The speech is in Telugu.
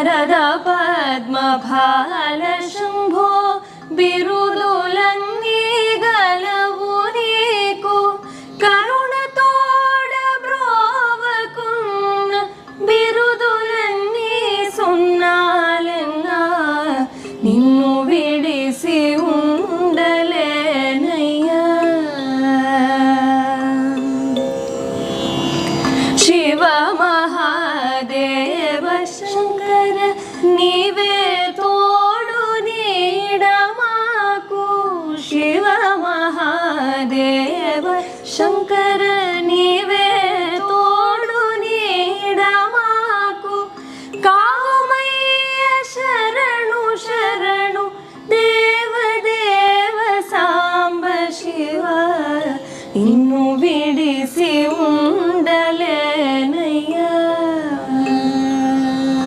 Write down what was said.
వరద పద్మఫాల శంభో బిరుదులన్నీ గలవు నీకు కరుణతోడ బ్రోవకున్న బిరుదులన్నీ సున్నాలెన్నా నిన్ను విడిసి ఉండలేనయ్యా శివ మహాదేవ శంకర నీవే తోడు నీడ మాకు శివ మహాదేవ శంకర